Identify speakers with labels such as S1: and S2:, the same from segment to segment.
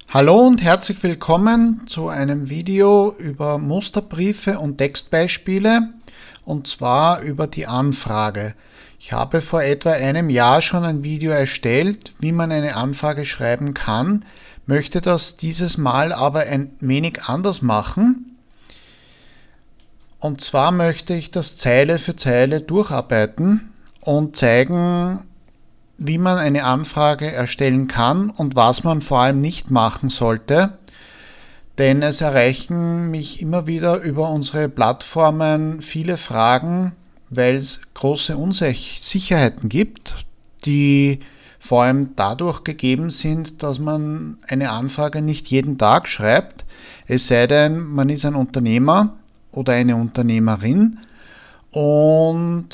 S1: Hallo und herzlich willkommen zu einem Video über Musterbriefe und Textbeispiele, und zwar über die Anfrage. Ich habe vor etwa einem Jahr schon ein Video erstellt, wie man eine Anfrage schreiben kann, möchte das dieses Mal aber ein wenig anders machen. Und zwar möchte ich das Zeile für Zeile durcharbeiten und zeigen, wie man eine Anfrage erstellen kann und was man vor allem nicht machen sollte, denn es erreichen mich immer wieder über unsere Plattformen viele Fragen, weil es große Unsicherheiten gibt, die vor allem dadurch gegeben sind, dass man eine Anfrage nicht jeden Tag schreibt, es sei denn, man ist ein Unternehmer oder eine Unternehmerin, und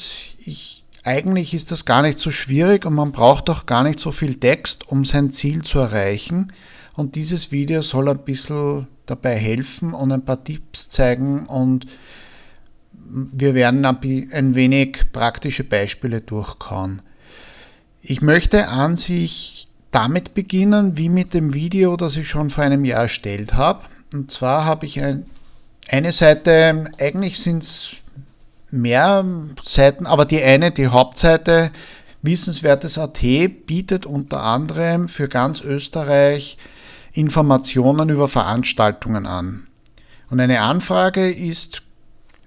S1: eigentlich ist das gar nicht so schwierig und man braucht auch gar nicht so viel Text, um sein Ziel zu erreichen. Und dieses Video soll ein bisschen dabei helfen und ein paar Tipps zeigen, und wir werden ein wenig praktische Beispiele durchkauen. Ich möchte an sich damit beginnen, wie mit dem Video, das ich schon vor einem Jahr erstellt habe. Und zwar habe ich eine Seite, eigentlich sind es mehr Seiten, aber die Hauptseite Wissenswertes.at bietet unter anderem für ganz Österreich Informationen über Veranstaltungen an. Und eine Anfrage ist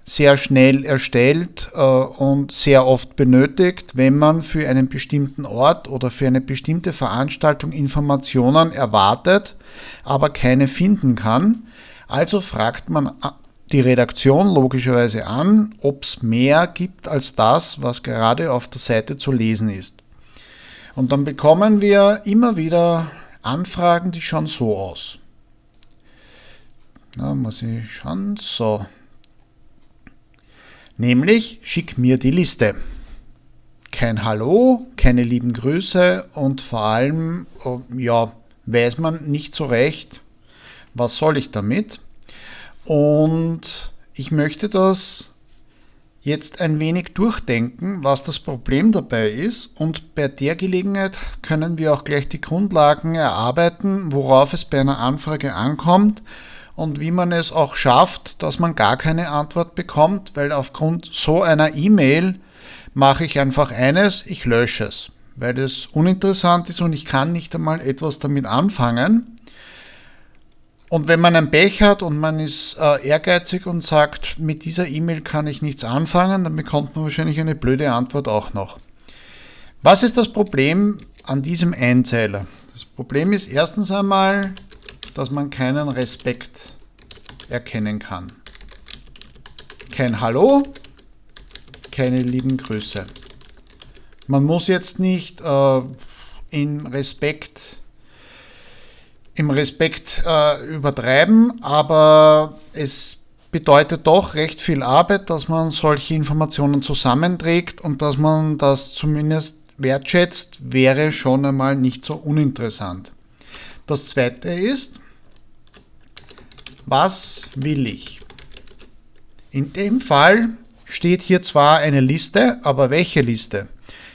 S1: sehr schnell erstellt und sehr oft benötigt, wenn man für einen bestimmten Ort oder für eine bestimmte Veranstaltung Informationen erwartet, aber keine finden kann. Also fragt man die Redaktion logischerweise an, ob es mehr gibt als das, was gerade auf der Seite zu lesen ist. Und dann bekommen wir immer wieder Anfragen, die schauen so aus. Da muss ich schauen, so. Nämlich, schick mir die Liste. Kein Hallo, keine lieben Grüße und vor allem, weiß man nicht so recht, was soll ich damit. Und ich möchte das jetzt ein wenig durchdenken, was das Problem dabei ist, und bei der Gelegenheit können wir auch gleich die Grundlagen erarbeiten, worauf es bei einer Anfrage ankommt und wie man es auch schafft, dass man gar keine Antwort bekommt, weil aufgrund so einer E-Mail mache ich einfach eines, ich lösche es, weil es uninteressant ist und ich kann nicht einmal etwas damit anfangen. Und wenn man ein Pech hat und man ist ehrgeizig und sagt, mit dieser E-Mail kann ich nichts anfangen, dann bekommt man wahrscheinlich eine blöde Antwort auch noch. Was ist das Problem an diesem Einzeiler? Das Problem ist erstens einmal, dass man keinen Respekt erkennen kann. Kein Hallo, keine lieben Grüße. Man muss jetzt nicht im Respekt übertreiben, aber es bedeutet doch recht viel Arbeit, dass man solche Informationen zusammenträgt, und dass man das zumindest wertschätzt, wäre schon einmal nicht so uninteressant. Das zweite ist, was will ich? In dem Fall steht hier zwar eine Liste, aber welche Liste?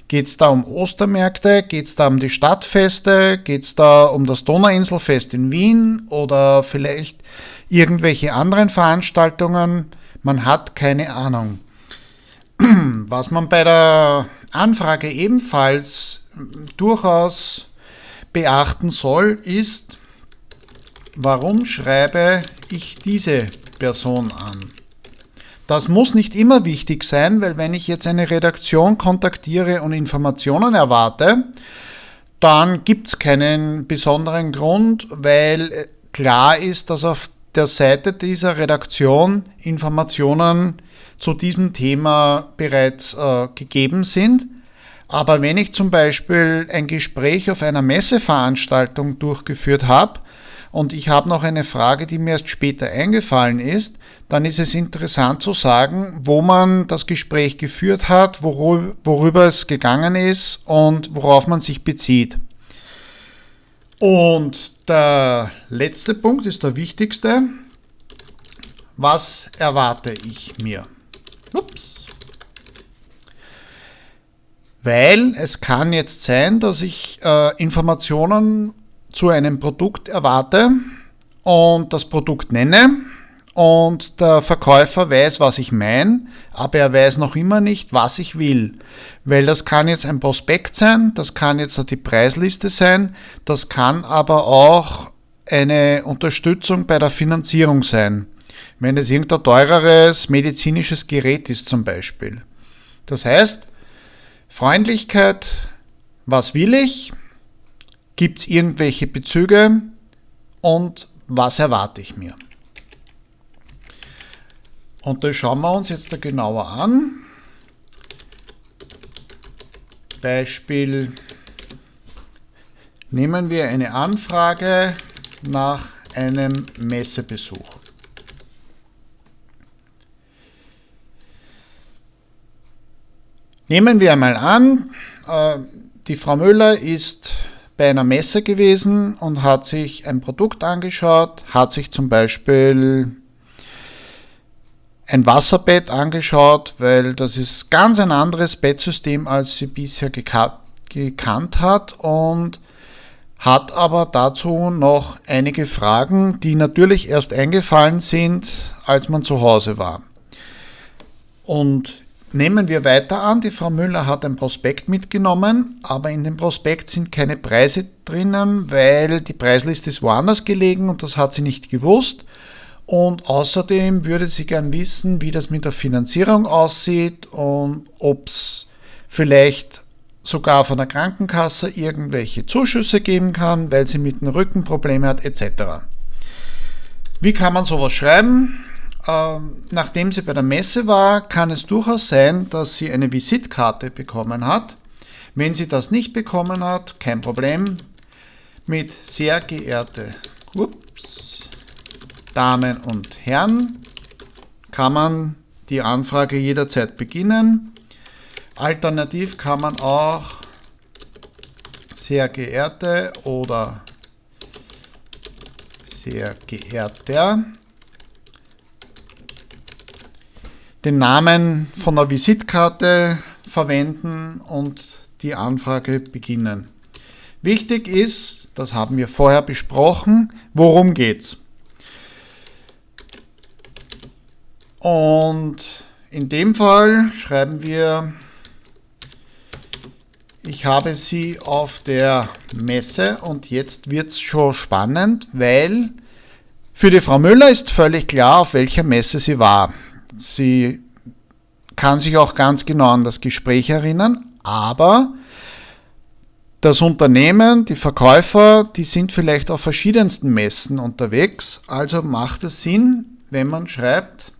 S1: Geht es da um Ostermärkte? Geht es da um die Stadtfeste? Geht es da um das Donauinselfest in Wien oder vielleicht irgendwelche anderen Veranstaltungen? Man hat keine Ahnung. Was man bei der Anfrage ebenfalls durchaus beachten soll, ist, warum schreibe ich diese Person an? Das muss nicht immer wichtig sein, weil wenn ich jetzt eine Redaktion kontaktiere und Informationen erwarte, dann gibt es keinen besonderen Grund, weil klar ist, dass auf der Seite dieser Redaktion Informationen zu diesem Thema bereits gegeben sind. Aber wenn ich zum Beispiel ein Gespräch auf einer Messeveranstaltung durchgeführt habe, und ich habe noch eine Frage, die mir erst später eingefallen ist, dann ist es interessant zu sagen, wo man das Gespräch geführt hat, worüber es gegangen ist und worauf man sich bezieht. Und der letzte Punkt ist der wichtigste. Was erwarte ich mir? Weil es kann jetzt sein, dass ich Informationen zu einem Produkt erwarte und das Produkt nenne und der Verkäufer weiß, was ich meine, aber er weiß noch immer nicht, was ich will. Weil das kann jetzt ein Prospekt sein, das kann jetzt die Preisliste sein, das kann aber auch eine Unterstützung bei der Finanzierung sein. Wenn es irgendein teureres medizinisches Gerät ist zum Beispiel. Das heißt, Freundlichkeit, was will ich? Gibt es irgendwelche Bezüge und was erwarte ich mir? Und das schauen wir uns jetzt da genauer an. Beispiel, nehmen wir eine Anfrage nach einem Messebesuch. Nehmen wir einmal an, die Frau Müller ist bei einer Messe gewesen und hat sich ein Produkt angeschaut, hat sich zum Beispiel ein Wasserbett angeschaut, weil das ist ganz ein anderes Bettsystem, als sie bisher gekannt hat, und hat aber dazu noch einige Fragen, die natürlich erst eingefallen sind, als man zu Hause war. Und nehmen wir weiter an, die Frau Müller hat ein Prospekt mitgenommen, aber in dem Prospekt sind keine Preise drinnen, weil die Preisliste ist woanders gelegen und das hat sie nicht gewusst. Und außerdem würde sie gern wissen, wie das mit der Finanzierung aussieht und ob es vielleicht sogar von der Krankenkasse irgendwelche Zuschüsse geben kann, weil sie mit dem Rücken Probleme hat, etc. Wie kann man sowas schreiben? Nachdem sie bei der Messe war, kann es durchaus sein, dass sie eine Visitkarte bekommen hat. Wenn sie das nicht bekommen hat, kein Problem. Mit sehr geehrte Damen und Herren kann man die Anfrage jederzeit beginnen. Alternativ kann man auch sehr geehrte oder sehr geehrter den Namen von der Visitkarte verwenden und die Anfrage beginnen. Wichtig ist, das haben wir vorher besprochen, worum geht's? Und in dem Fall schreiben wir, ich habe Sie auf der Messe, und jetzt wird es schon spannend, weil für die Frau Müller ist völlig klar, auf welcher Messe sie war. Sie kann sich auch ganz genau an das Gespräch erinnern, aber das Unternehmen, die Verkäufer, die sind vielleicht auf verschiedensten Messen unterwegs, also macht es Sinn, wenn man schreibt,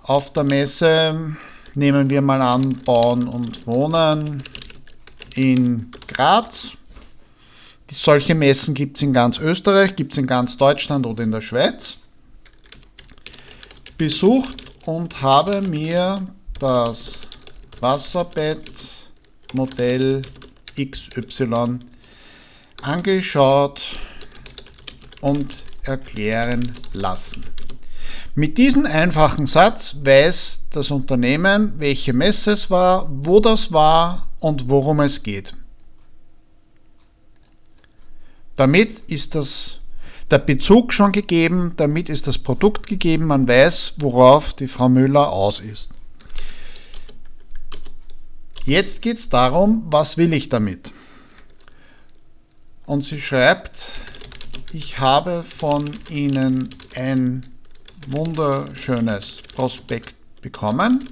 S1: auf der Messe, nehmen wir mal an, Bauen und Wohnen in Graz. Solche Messen gibt es in ganz Österreich, gibt es in ganz Deutschland oder in der Schweiz. Besucht und habe mir das Wasserbett Modell XY angeschaut und erklären lassen. Mit diesem einfachen Satz weiß das Unternehmen, welche Messe es war, wo das war und worum es geht. Damit ist der Bezug schon gegeben, damit ist das Produkt gegeben, man weiß, worauf die Frau Müller aus ist. Jetzt geht es darum, was will ich damit? Und sie schreibt, ich habe von Ihnen ein wunderschönes Prospekt bekommen,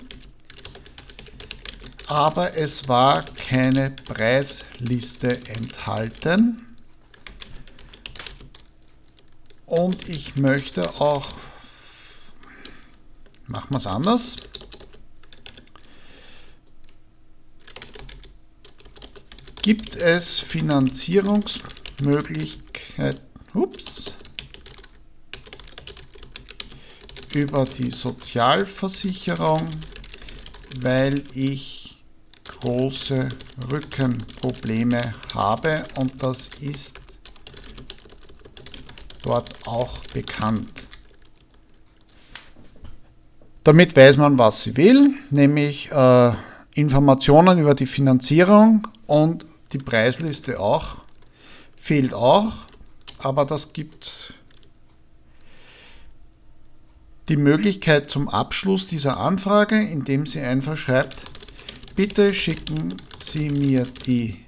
S1: aber es war keine Preisliste enthalten. Und ich möchte auch, machen wir es anders, gibt es Finanzierungsmöglichkeiten über die Sozialversicherung, weil ich große Rückenprobleme habe und das ist dort auch bekannt. Damit weiß man, was sie will, nämlich Informationen über die Finanzierung und die Preisliste auch fehlt auch, aber das gibt die Möglichkeit zum Abschluss dieser Anfrage, indem sie einfach schreibt, bitte schicken Sie mir die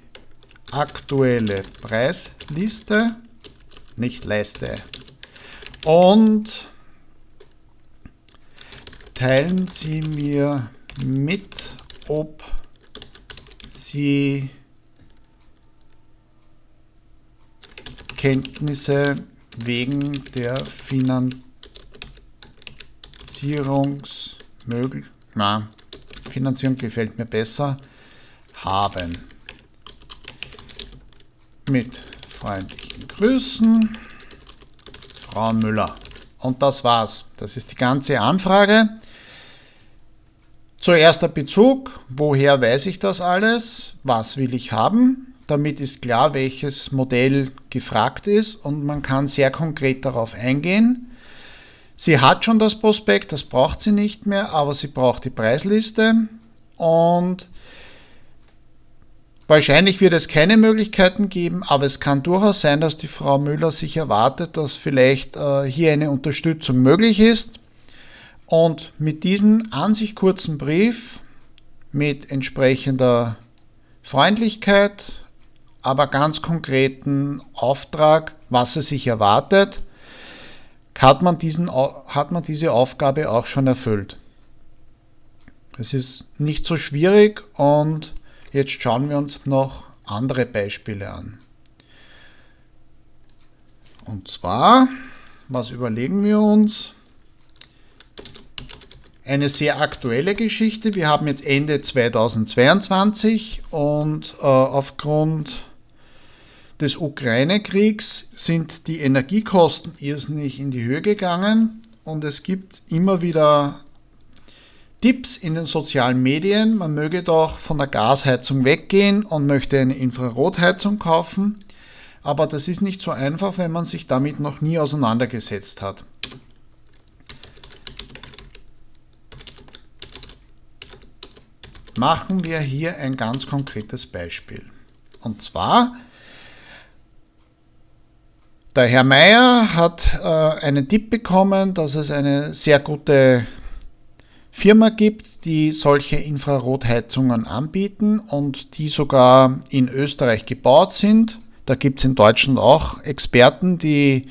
S1: aktuelle Preisliste, nicht Leiste, und teilen Sie mir mit, ob Sie Kenntnisse wegen der Finanzierung gefällt mir besser, haben. Mit freundlichen Grüßen, Frau Müller. Und das war's. Das ist die ganze Anfrage. Zuerst der Bezug. Woher weiß ich das alles? Was will ich haben? Damit ist klar, welches Modell gefragt ist und man kann sehr konkret darauf eingehen. Sie hat schon das Prospekt, das braucht sie nicht mehr, aber sie braucht die Preisliste und wahrscheinlich wird es keine Möglichkeiten geben, aber es kann durchaus sein, dass die Frau Müller sich erwartet, dass vielleicht hier eine Unterstützung möglich ist. Und mit diesem an sich kurzen Brief mit entsprechender Freundlichkeit, aber ganz konkreten Auftrag, was sie sich erwartet, hat man diese Aufgabe auch schon erfüllt. Es ist nicht so schwierig und jetzt schauen wir uns noch andere Beispiele an. Und zwar, was überlegen wir uns? Eine sehr aktuelle Geschichte. Wir haben jetzt Ende 2022 und aufgrund des Ukraine-Kriegs sind die Energiekosten irrsinnig in die Höhe gegangen und es gibt immer wieder Tipps in den sozialen Medien, man möge doch von der Gasheizung weggehen und möchte eine Infrarotheizung kaufen, aber das ist nicht so einfach, wenn man sich damit noch nie auseinandergesetzt hat. Machen wir hier ein ganz konkretes Beispiel. Und zwar, der Herr Meier hat einen Tipp bekommen, dass es eine sehr gute Firma gibt, die solche Infrarotheizungen anbieten und die sogar in Österreich gebaut sind. Da gibt es in Deutschland auch Experten, die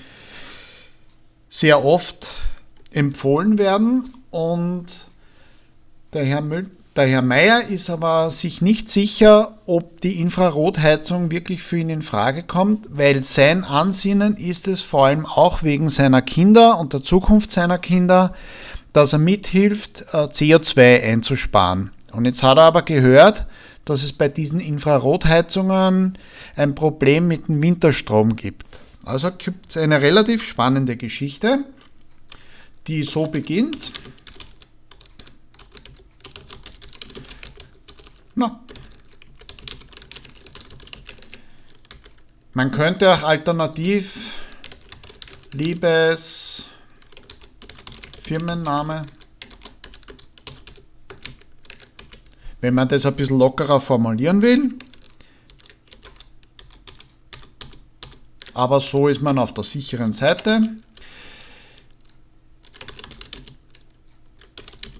S1: sehr oft empfohlen werden und der Herr Meier ist aber sich nicht sicher, ob die Infrarotheizung wirklich für ihn in Frage kommt, weil sein Ansinnen ist es vor allem auch wegen seiner Kinder und der Zukunft seiner Kinder, dass er mithilft, CO2 einzusparen. Und jetzt hat er aber gehört, dass es bei diesen Infrarotheizungen ein Problem mit dem Winterstrom gibt. Also gibt es eine relativ spannende Geschichte, die so beginnt. Man könnte auch alternativ liebes Firmenname, wenn man das ein bisschen lockerer formulieren will, aber so ist man auf der sicheren Seite.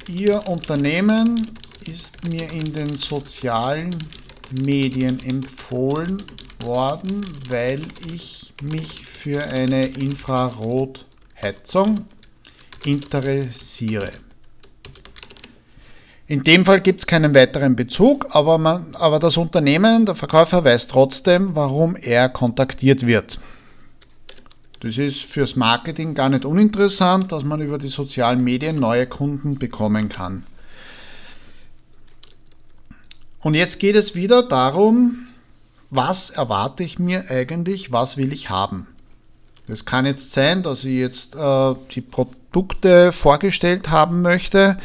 S1: Ihr Unternehmen ist mir in den sozialen Medien empfohlen worden, weil ich mich für eine Infrarotheizung interessiere. In dem Fall gibt es keinen weiteren Bezug, aber das Unternehmen, der Verkäufer weiß trotzdem, warum er kontaktiert wird. Das ist fürs Marketing gar nicht uninteressant, dass man über die sozialen Medien neue Kunden bekommen kann. Und jetzt geht es wieder darum, was erwarte ich mir eigentlich, was will ich haben. Es kann jetzt sein, dass ich jetzt die Produkte vorgestellt haben möchte.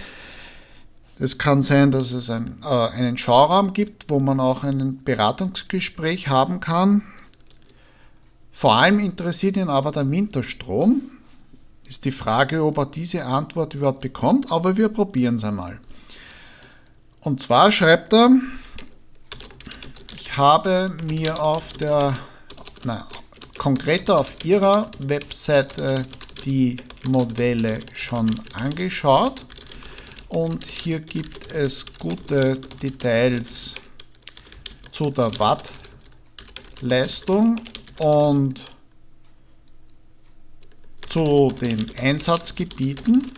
S1: Es kann sein, dass es einen Schauraum gibt, wo man auch ein Beratungsgespräch haben kann. Vor allem interessiert ihn aber der Winterstrom. Ist die Frage, ob er diese Antwort überhaupt bekommt, aber wir probieren es einmal. Und zwar schreibt er, ich habe mir auf der konkreter auf ihrer Webseite die Modelle schon angeschaut und hier gibt es gute Details zu der Wattleistung und zu den Einsatzgebieten,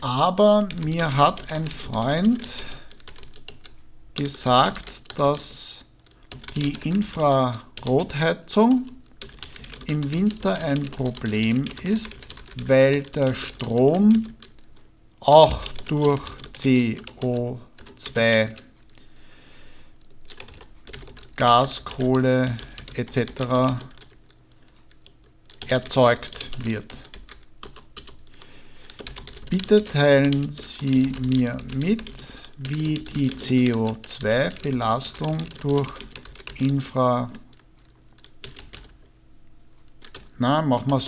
S1: aber mir hat ein Freund gesagt, dass die Infrarotheizung im Winter ein Problem ist, weil der Strom auch durch CO2, Gas, Kohle etc. erzeugt wird. Bitte teilen Sie mir mit, wie die CO2-Belastung durch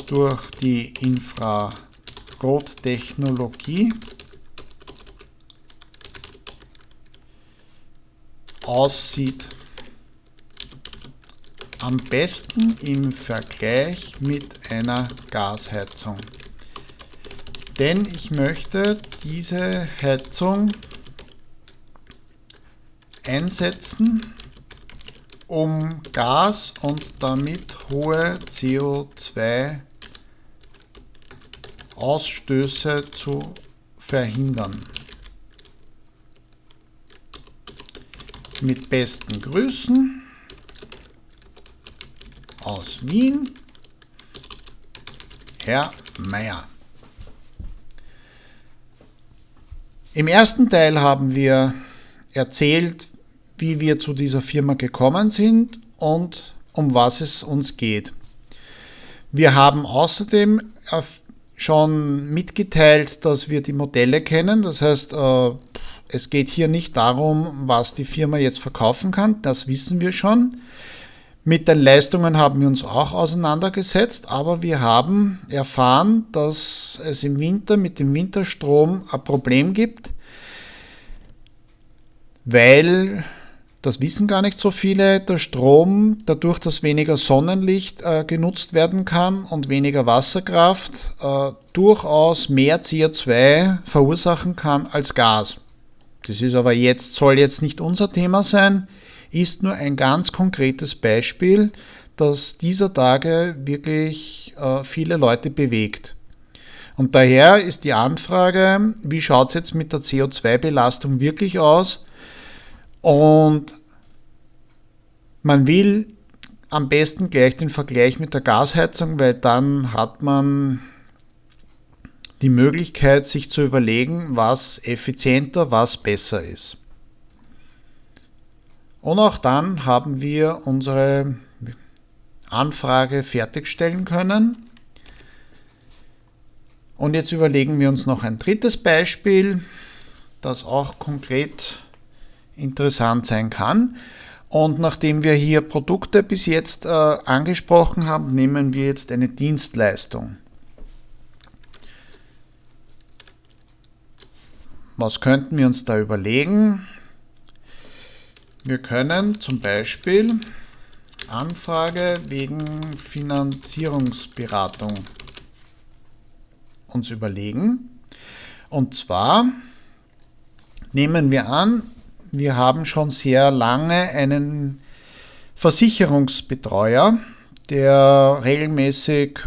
S1: durch die Infrarottechnologie aussieht. Am besten im Vergleich mit einer Gasheizung. Denn ich möchte diese Heizung einsetzen, um Gas und damit hohe CO2-Ausstöße zu verhindern. Mit besten Grüßen aus Wien, Herr Meier. Im ersten Teil haben wir erzählt, wie wir zu dieser Firma gekommen sind und um was es uns geht. Wir haben außerdem schon mitgeteilt, dass wir die Modelle kennen. Das heißt, es geht hier nicht darum, was die Firma jetzt verkaufen kann. Das wissen wir schon. Mit den Leistungen haben wir uns auch auseinandergesetzt, aber wir haben erfahren, dass es im Winter mit dem Winterstrom ein Problem gibt, weil, das wissen gar nicht so viele, der Strom, dadurch, dass weniger Sonnenlicht genutzt werden kann und weniger Wasserkraft, durchaus mehr CO2 verursachen kann als Gas. Das ist aber soll jetzt nicht unser Thema sein, ist nur ein ganz konkretes Beispiel, das dieser Tage wirklich viele Leute bewegt. Und daher ist die Anfrage, wie schaut es jetzt mit der CO2-Belastung wirklich aus? Und man will am besten gleich den Vergleich mit der Gasheizung, weil dann hat man die Möglichkeit, sich zu überlegen, was effizienter, was besser ist. Und auch dann haben wir unsere Anfrage fertigstellen können. Und jetzt überlegen wir uns noch ein drittes Beispiel, das auch konkret interessant sein kann. Und nachdem wir hier Produkte bis jetzt angesprochen haben, nehmen wir jetzt eine Dienstleistung. Was könnten wir uns da überlegen? Wir können zum Beispiel Anfrage wegen Finanzierungsberatung uns überlegen. Und zwar nehmen wir an, wir haben schon sehr lange einen Versicherungsbetreuer, der regelmäßig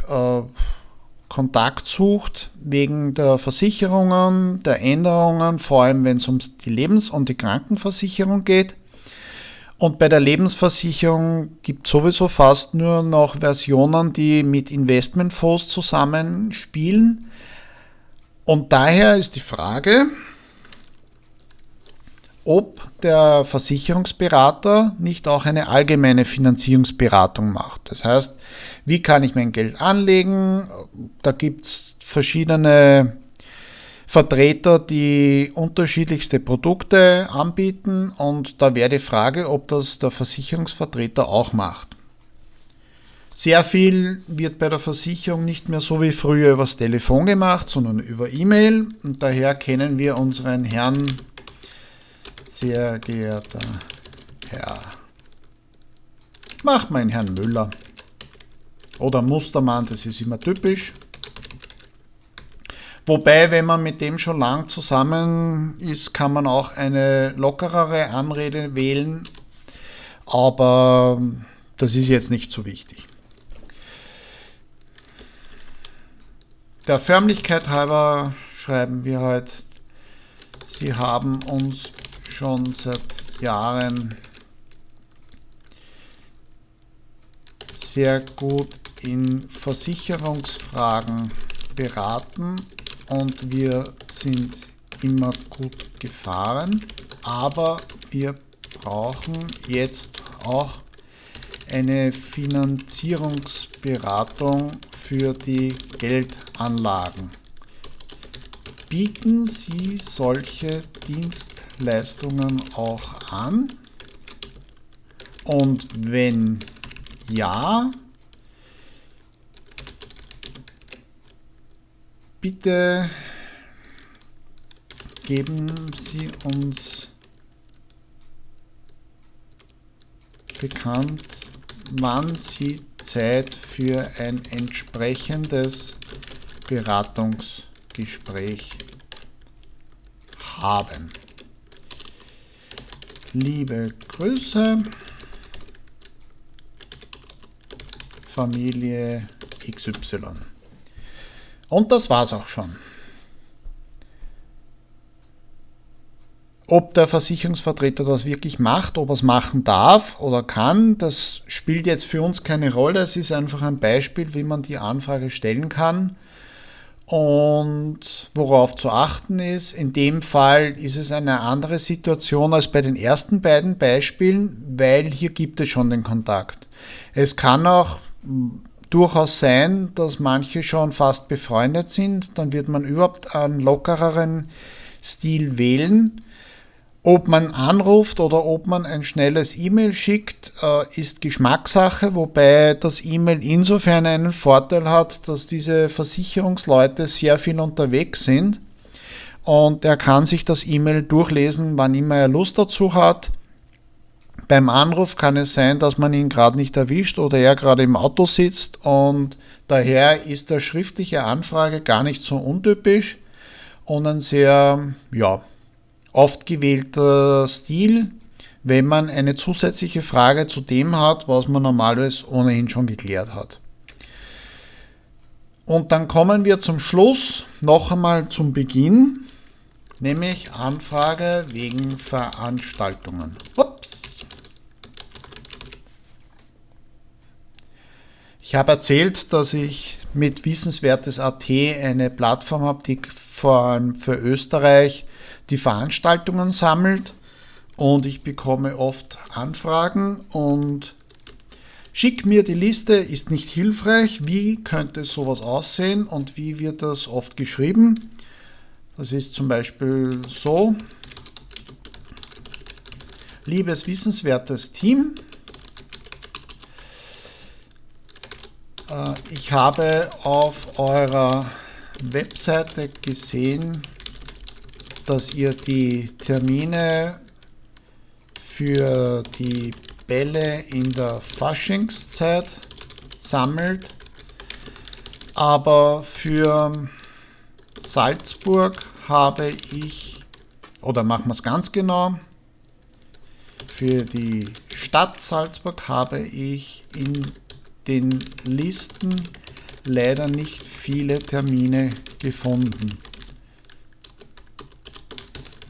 S1: Kontakt sucht wegen der Versicherungen, der Änderungen, vor allem wenn es um die Lebens- und die Krankenversicherung geht. Und bei der Lebensversicherung gibt es sowieso fast nur noch Versionen, die mit Investmentfonds zusammenspielen. Und daher ist die Frage, ob der Versicherungsberater nicht auch eine allgemeine Finanzierungsberatung macht. Das heißt, wie kann ich mein Geld anlegen? Da gibt es verschiedene Vertreter, die unterschiedlichste Produkte anbieten und da wäre die Frage, ob das der Versicherungsvertreter auch macht. Sehr viel wird bei der Versicherung nicht mehr so wie früher übers Telefon gemacht, sondern über E-Mail und daher kennen wir unseren Herrn, sehr geehrter Herr Machen wir einen Herrn Müller. Oder Mustermann, das ist immer typisch. Wobei, wenn man mit dem schon lang zusammen ist, kann man auch eine lockerere Anrede wählen. Aber das ist jetzt nicht so wichtig. Der Förmlichkeit halber schreiben wir halt, Sie haben uns schon seit Jahren sehr gut in Versicherungsfragen beraten und wir sind immer gut gefahren, aber wir brauchen jetzt auch eine Finanzierungsberatung für die Geldanlagen. Bieten Sie solche Dienstleistungen auch an? Und wenn ja, bitte geben Sie uns bekannt, wann Sie Zeit für ein entsprechendes Beratungsgespräch haben. Liebe Grüße, Familie XY. Und das war's auch schon. Ob der Versicherungsvertreter das wirklich macht, ob er es machen darf oder kann, das spielt jetzt für uns keine Rolle. Es ist einfach ein Beispiel, wie man die Anfrage stellen kann und worauf zu achten ist. In dem Fall ist es eine andere Situation als bei den ersten beiden Beispielen, weil hier gibt es schon den Kontakt. Es kann auch durchaus sein, dass manche schon fast befreundet sind, dann wird man überhaupt einen lockereren Stil wählen. Ob man anruft oder ob man ein schnelles E-Mail schickt, ist Geschmackssache, wobei das E-Mail insofern einen Vorteil hat, dass diese Versicherungsleute sehr viel unterwegs sind und er kann sich das E-Mail durchlesen, wann immer er Lust dazu hat. Beim Anruf kann es sein, dass man ihn gerade nicht erwischt oder er gerade im Auto sitzt und daher ist der schriftliche Anfrage gar nicht so untypisch und ein sehr, oft gewählter Stil, wenn man eine zusätzliche Frage zu dem hat, was man normalerweise ohnehin schon geklärt hat. Und dann kommen wir zum Schluss noch einmal zum Beginn, nämlich Anfrage wegen Veranstaltungen. Ups. Ich habe erzählt, dass ich mit Wissenswertes.at eine Plattform habe, die vor allem für Österreich die Veranstaltungen sammelt und ich bekomme oft Anfragen und schick mir die Liste, ist nicht hilfreich, wie könnte sowas aussehen und wie wird das oft geschrieben. Das ist zum Beispiel so: Liebes wissenswertes Team, ich habe auf eurer Webseite gesehen, dass ihr die Termine für die Bälle in der Faschingszeit sammelt, aber für Salzburg habe ich, oder machen wir es ganz genau, für die Stadt Salzburg habe ich in den Listen leider nicht viele Termine gefunden.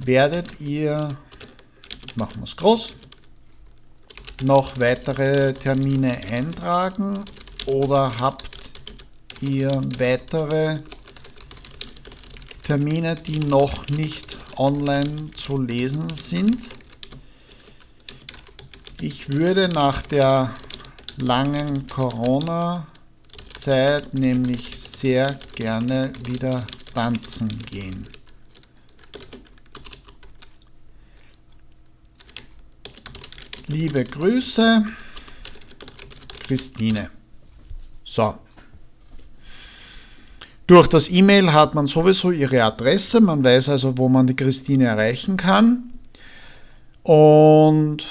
S1: Werdet ihr, machen wir es groß, noch weitere Termine eintragen oder habt ihr weitere Termine, die noch nicht online zu lesen sind? Ich würde nach der langen Corona-Zeit nämlich sehr gerne wieder tanzen gehen. Liebe Grüße, Christine. So. Durch das E-Mail hat man sowieso ihre Adresse, man weiß also, wo man die Christine erreichen kann. Und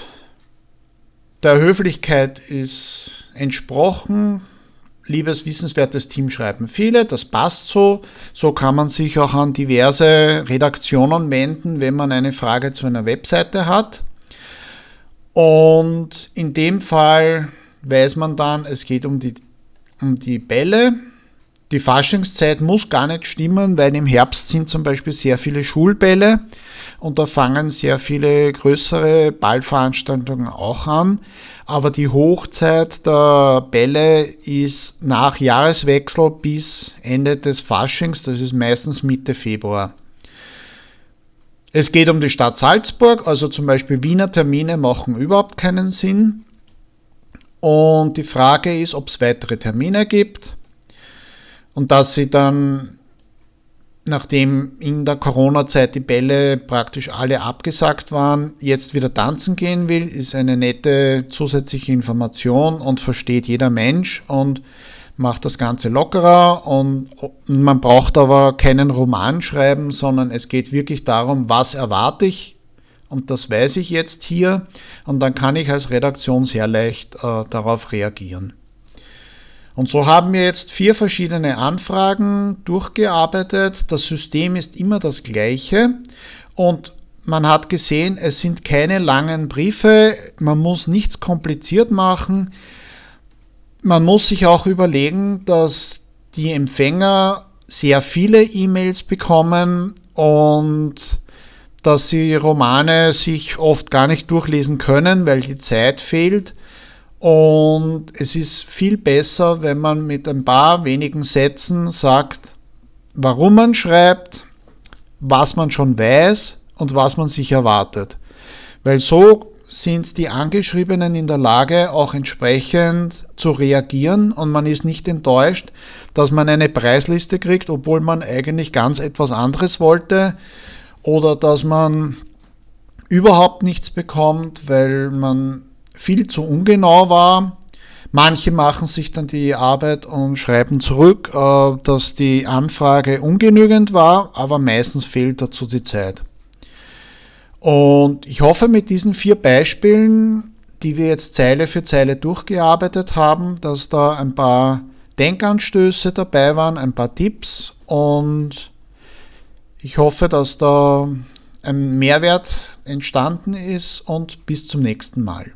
S1: Der Höflichkeit ist entsprochen. Liebes, wissenswertes Team schreiben viele, das passt so. So kann man sich auch an diverse Redaktionen wenden, wenn man eine Frage zu einer Webseite hat. Und in dem Fall weiß man dann, es geht um die Bälle. Die Faschingszeit muss gar nicht stimmen, weil im Herbst sind zum Beispiel sehr viele Schulbälle und da fangen sehr viele größere Ballveranstaltungen auch an. Aber die Hochzeit der Bälle ist nach Jahreswechsel bis Ende des Faschings, das ist meistens Mitte Februar. Es geht um die Stadt Salzburg, also zum Beispiel Wiener Termine machen überhaupt keinen Sinn. Und die Frage ist, ob es weitere Termine gibt und dass sie dann, nachdem in der Corona-Zeit die Bälle praktisch alle abgesagt waren, jetzt wieder tanzen gehen will, ist eine nette zusätzliche Information und versteht jeder Mensch und macht das Ganze lockerer und man braucht aber keinen Roman schreiben, sondern es geht wirklich darum, was erwarte ich und das weiß ich jetzt hier und dann kann ich als Redaktion sehr leicht darauf reagieren. Und so haben wir jetzt 4 verschiedene Anfragen durchgearbeitet. Das System ist immer das gleiche und man hat gesehen, es sind keine langen Briefe, man muss nichts kompliziert machen. Man muss sich auch überlegen, dass die Empfänger sehr viele E-Mails bekommen und dass sie Romane sich oft gar nicht durchlesen können, weil die Zeit fehlt. Und es ist viel besser, wenn man mit ein paar wenigen Sätzen sagt, warum man schreibt, was man schon weiß und was man sich erwartet. Weil so sind die Angeschriebenen in der Lage, auch entsprechend zu reagieren und man ist nicht enttäuscht, dass man eine Preisliste kriegt, obwohl man eigentlich ganz etwas anderes wollte oder dass man überhaupt nichts bekommt, weil man viel zu ungenau war. Manche machen sich dann die Arbeit und schreiben zurück, dass die Anfrage ungenügend war, aber meistens fehlt dazu die Zeit. Und ich hoffe, mit diesen 4 Beispielen, die wir jetzt Zeile für Zeile durchgearbeitet haben, dass da ein paar Denkanstöße dabei waren, ein paar Tipps und ich hoffe, dass da ein Mehrwert entstanden ist und bis zum nächsten Mal.